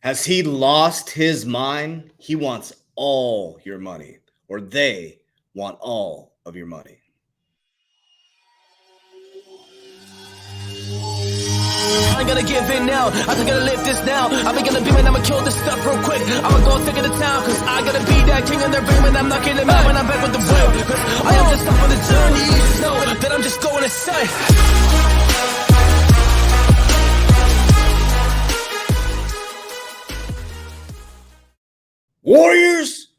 Has he lost his mind? He wants all your money, or they want all of your money. I ain't gonna give in now. I think I gotta live this now. I think gonna be man, I'ma kill this stuff real quick. I'ma go take it to town, cause I gotta be that king in their ring when I'm knocking them out when I'm back with the whip. Cause I am just up on the journey. You just know that I'm just going insane. Warriors,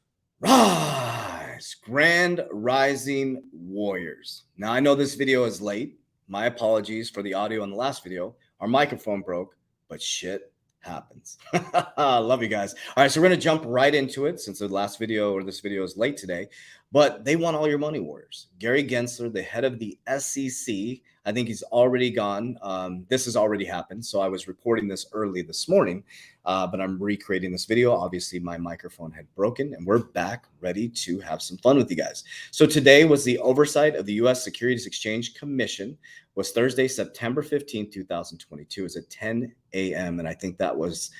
rise! Grand Rising Warriors. Now, I know this video is late. My apologies for the audio on the last video. Our microphone broke, but shit happens. Love you guys. All right, so we're going to jump right into it since the last video or this video is late today. But they want all your money, Warriors. Gary Gensler, the head of the SEC, I think he's already gone. This has already happened. So I was reporting this early this morning, but I'm recreating this video. Obviously, my microphone had broken, and we're back ready to have some fun with you guys. So today was the oversight of the U.S. Securities Exchange Commission. Was Thursday, September 15th, 2022. It was at 10 a.m., and I think that was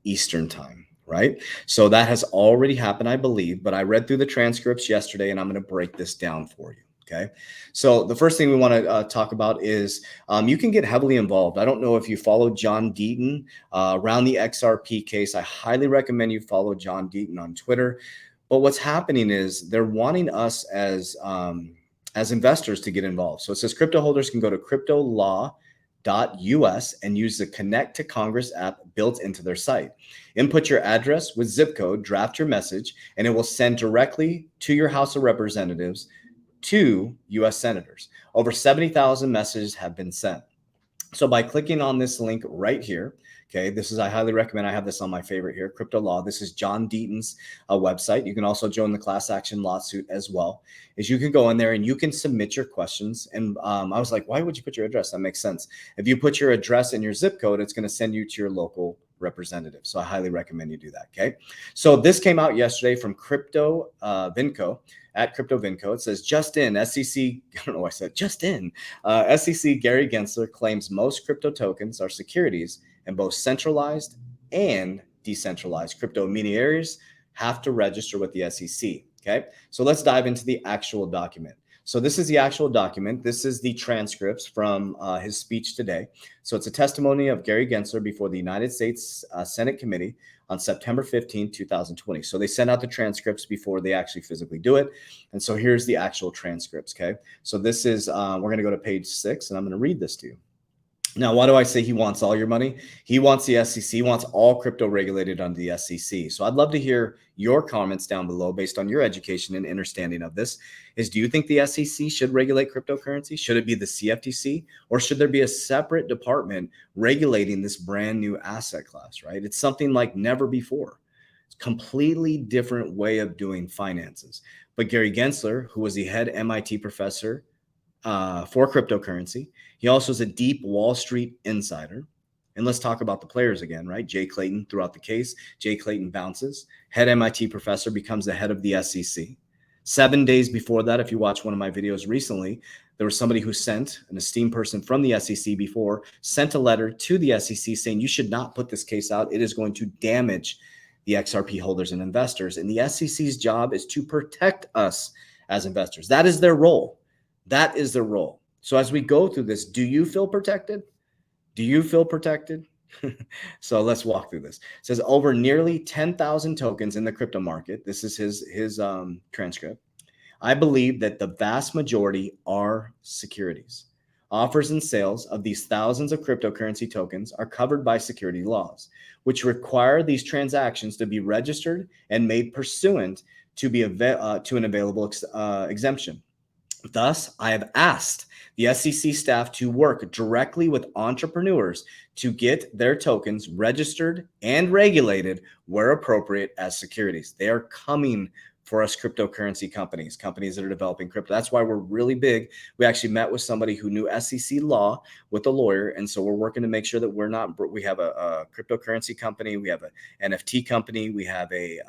Eastern time. Right? So that has already happened, I believe, but I read through the transcripts yesterday and I'm going to break this down for you. Okay. So the first thing we want to talk about is you can get heavily involved. I don't know if you follow John Deaton around the XRP case. I highly recommend you follow John Deaton on Twitter. But what's happening is they're wanting us as investors to get involved. So it says crypto holders can go to cryptolaw.us and use the Connect to Congress app built into their site. Input your address with zip code, draft your message, and it will send directly to your House of Representatives to U.S. senators. Over 70,000 messages have been sent. So by clicking on this link right here, okay, I highly recommend. I have this on my favorite here, Crypto Law. This is John Deaton's website. You can also join the class action lawsuit as well. Is you can go in there and you can submit your questions. And I was like, why would you put your address? That makes sense. If you put your address and your zip code, it's going to send you to your local representative. So I highly recommend you do that. Okay. So this came out yesterday from Crypto Vinco. At Crypto Vinco, it says, just in, SEC, I don't know why I said just in, SEC Gary Gensler claims most crypto tokens are securities and both centralized and decentralized crypto intermediaries have to register with the SEC. Okay, so let's dive into the actual document. So this is the actual document. This is the transcripts from his speech today. So it's a testimony of Gary Gensler before the United States Senate Committee on September 15, 2020. So they send out the transcripts before they actually physically do it. And so here's the actual transcripts, okay? So this is, we're going to go to page 6, and I'm going to read this to you. Now, why do I say he wants all your money? He wants the SEC, he wants all crypto regulated under the SEC. So I'd love to hear your comments down below based on your education and understanding of this. Do you think the SEC should regulate cryptocurrency? Should it be the CFTC? Or should there be a separate department regulating this brand new asset class, right? It's something like never before. It's a completely different way of doing finances. But Gary Gensler, who was the head MIT professor for cryptocurrency. He also is a deep Wall Street insider. And let's talk about the players again, right? Jay Clayton throughout the case. Jay Clayton bounces. Head MIT professor becomes the head of the SEC. 7 days before that, if you watch one of my videos recently, there was somebody who sent, an esteemed person from the SEC before, sent a letter to the SEC saying you should not put this case out. It is going to damage the XRP holders and investors. And the SEC's job is to protect us as investors. That is their role. That is their role. So as we go through this, do you feel protected? Do you feel protected? So let's walk through this. It says over nearly 10,000 tokens in the crypto market. This is his transcript. I believe that the vast majority are securities. Offers and sales of these thousands of cryptocurrency tokens are covered by security laws, which require these transactions to be registered and made pursuant to an available exemption. Thus, I have asked the SEC staff to work directly with entrepreneurs to get their tokens registered and regulated where appropriate as securities. They are coming for us cryptocurrency companies that are developing crypto. That's why we're really big. We actually met with somebody who knew SEC law with a lawyer. And so we're working to make sure that we have a cryptocurrency company. We have an NFT company. We have a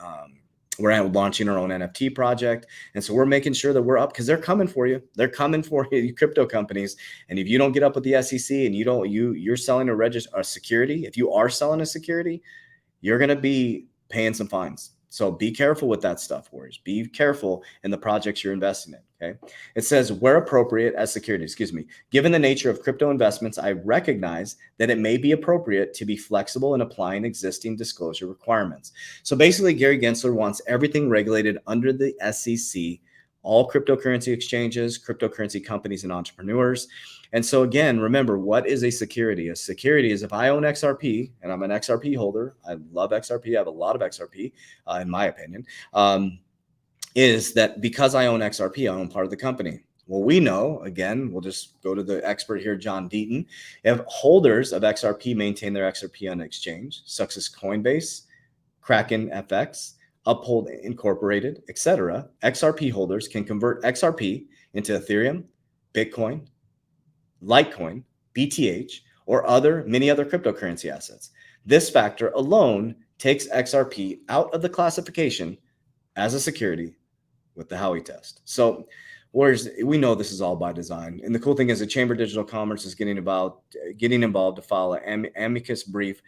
We're launching our own NFT project. And so we're making sure that we're up because they're coming for you. They're coming for you, crypto companies. And if you don't get up with the SEC and you're selling a security, if you are selling a security, you're going to be paying some fines. So be careful with that stuff, Warriors. Be careful in the projects you're investing in. Okay. It says, where appropriate as security, given the nature of crypto investments, I recognize that it may be appropriate to be flexible in applying existing disclosure requirements. So basically, Gary Gensler wants everything regulated under the SEC, all cryptocurrency exchanges, cryptocurrency companies, and entrepreneurs. And so again, remember, what is a security? A security is if I own XRP and I'm an XRP holder, I love XRP, I have a lot of XRP, in my opinion, is that because I own XRP, I own part of the company. Well, we know, again, we'll just go to the expert here, John Deaton, if holders of XRP maintain their XRP on exchange, such as Coinbase, Kraken FX, Uphold Incorporated, etc., XRP holders can convert XRP into Ethereum, Bitcoin, Litecoin, BTH, or many other cryptocurrency assets. This factor alone takes XRP out of the classification as a security with the Howey test. So, Warriors, we know this is all by design. And the cool thing is the Chamber of Digital Commerce is getting involved to file an amicus brief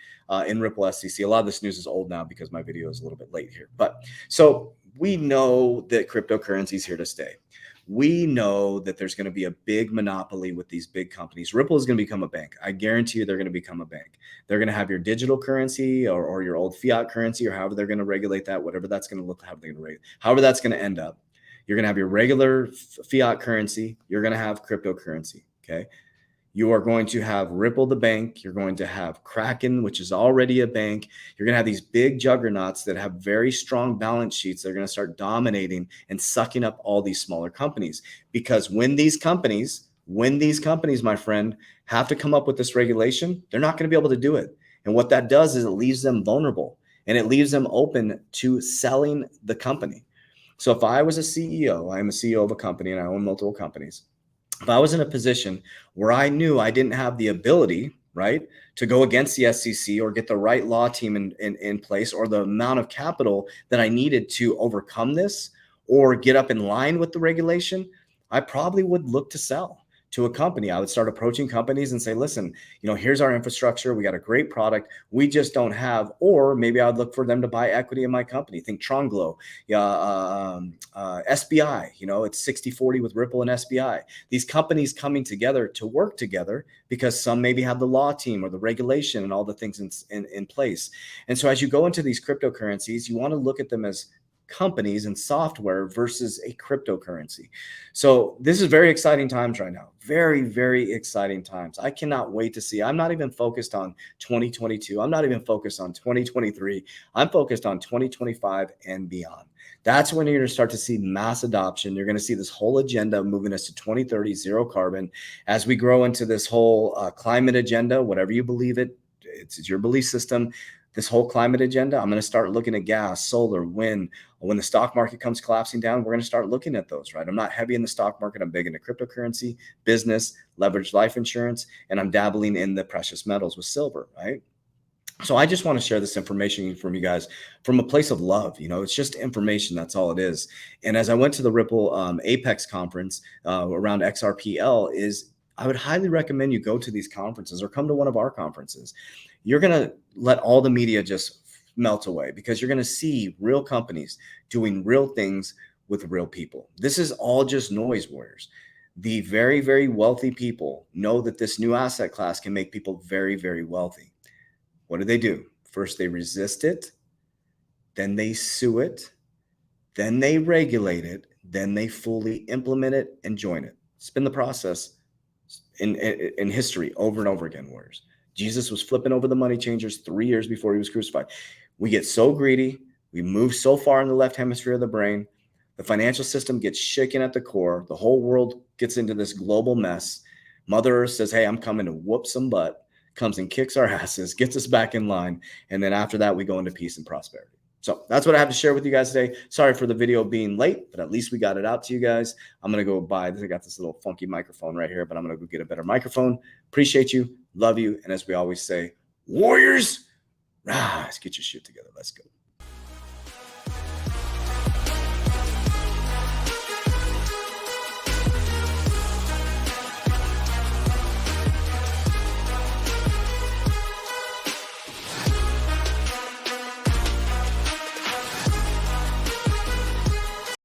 in Ripple SEC. A lot of this news is old now because my video is a little bit late here. But so we know that cryptocurrency is here to stay. We know that there's going to be a big monopoly with these big companies. Ripple is going to become a bank. I guarantee you they're going to become a bank. They're going to have your digital currency or your old fiat currency, or however they're going to regulate that, whatever that's going to look, however that's going to end up. You're going to have your regular fiat currency. You're going to have cryptocurrency. Okay. You are going to have Ripple, the bank. You're going to have Kraken, which is already a bank. You're going to have these big juggernauts that have very strong balance sheets. They're going to start dominating and sucking up all these smaller companies. Because when these companies, my friend, have to come up with this regulation, they're not going to be able to do it. And what that does is it leaves them vulnerable and it leaves them open to selling the company. So if I was a CEO, I'm a CEO of a company and I own multiple companies. If I was in a position where I knew I didn't have the ability, right, to go against the SEC or get the right law team in place or the amount of capital that I needed to overcome this or get up in line with the regulation, I probably would look to sell to a company. I would start approaching companies and say, listen, here's our infrastructure. We got a great product. We just don't have, or maybe I'd look for them to buy equity in my company. Think Tronglo, SBI, it's 60-40 with Ripple and SBI. These companies coming together to work together because some maybe have the law team or the regulation and all the things in place. And so as you go into these cryptocurrencies, you want to look at them as companies and software versus a cryptocurrency. So this is very exciting times right now. Very, very exciting times. I cannot wait to see. I'm not even focused on 2022. I'm not even focused on 2023. I'm focused on 2025 and beyond. That's when you're going to start to see mass adoption. You're going to see this whole agenda moving us to 2030, zero carbon. As we grow into this whole climate agenda, whatever you believe it's your belief system. This whole climate agenda, I'm going to start looking at gas, solar, wind. When the stock market comes collapsing down, we're going to start looking at those, right? I'm not heavy in the stock market. I'm big into cryptocurrency, business, leveraged life insurance, and I'm dabbling in the precious metals with silver, right? So I just want to share this information from you guys from a place of love. It's just information. That's all it is. And as I went to the Ripple Apex conference around XRPL, I would highly recommend you go to these conferences or come to one of our conferences. You're going to let all the media just melt away because you're going to see real companies doing real things with real people. This is all just noise, Warriors. The very, very wealthy people know that this new asset class can make people very, very wealthy. What do? First, they resist it. Then they sue it. Then they regulate it. Then they fully implement it and join it. It's been the process in history over and over again, Warriors. Jesus was flipping over the money changers 3 years before he was crucified. We get so greedy. We move so far in the left hemisphere of the brain. The financial system gets shaken at the core. The whole world gets into this global mess. Mother Earth says, hey, I'm coming to whoop some butt, comes and kicks our asses, gets us back in line. And then after that, we go into peace and prosperity. So that's what I have to share with you guys today. Sorry for the video being late, but at least we got it out to you guys. I'm going to go buy this. I got this little funky microphone right here, but I'm going to go get a better microphone. Appreciate you. Love you. And as we always say, Warriors, rise, get your shit together. Let's go.